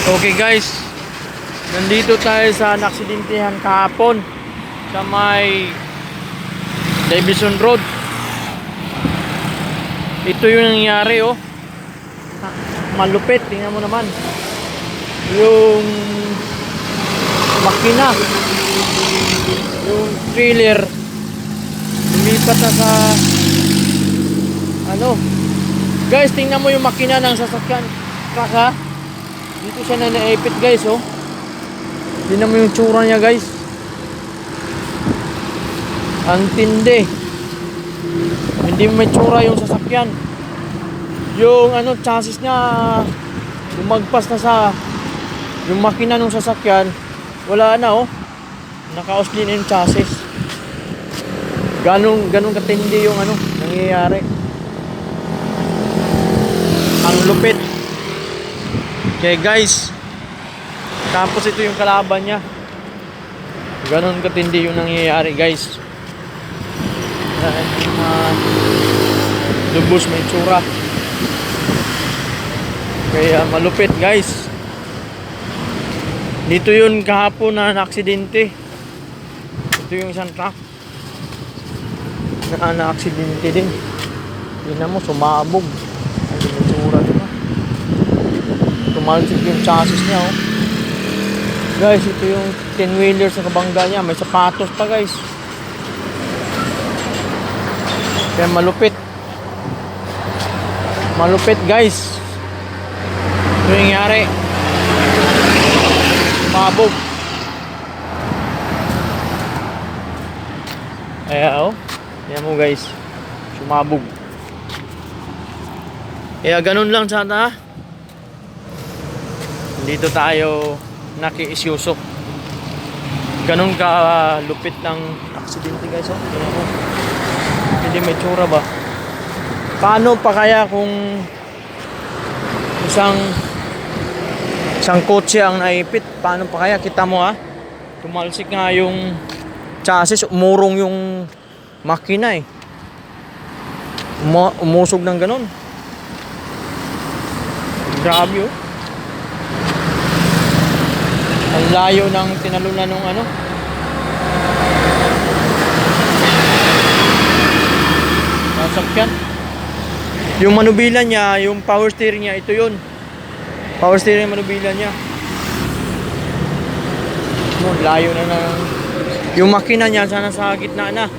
Okay guys, nandito tayo sa naksidintihan kahapon sa may Davison Road. Ito yung nangyari oh. Malupit, tingnan mo naman. Yung makina, yung trailer lumipat na sa ano. Guys, tingnan mo yung makina ng sasakyan. Truck ha. Dito siya na naipit guys oh. Tingnan mo yung tsura niya guys. Ang tindi. Hindi may tsura yung sasakyan. Yung ano, chassis niya lumagpas na sa yung makina ng sasakyan. Wala na oh. Naka-usli na yung chassis. Ganun katindi yung ano nangyayari. Ang lupit. Okay guys, tapos ito yung kalaban niya. Ganon katindi yung nangyayari guys. Lubos may tsura. Kaya malupit guys. Dito yun kahapon na aksidente. Ito yung isang truck na aksidente din. Tingnan mo, sumabog. Ay, may tsura diba? Tumalsik yung chassis niya oh. Guys, ito yung 10-wheeler sa kabangga niya. May sapatos pa guys. Kaya malupit. Malupit guys. Ito yung nangyari. Sumabog. Ayan oh. Ayan mo guys. Sumabog. Kaya ganun lang sana. Dito tayo nakiisyusok. Ganun ka lupit ng aksidente guys oh. Tingnan mo. Hindi may tsura ba? Paano pa kaya kung isang kotse ang naipit? Paano pa kaya? Kita mo ha? Tumalsik nga yung chassis, umurong yung makina eh. Umusog ng ganun. Grabe oh. Ang layo ng tinalunan ng ano. Sasakyan. Yung manubilan niya, yung power steering niya, ito yun. Power steering manubilan niya. Layo na ng yung makina niya sana sa gitna na.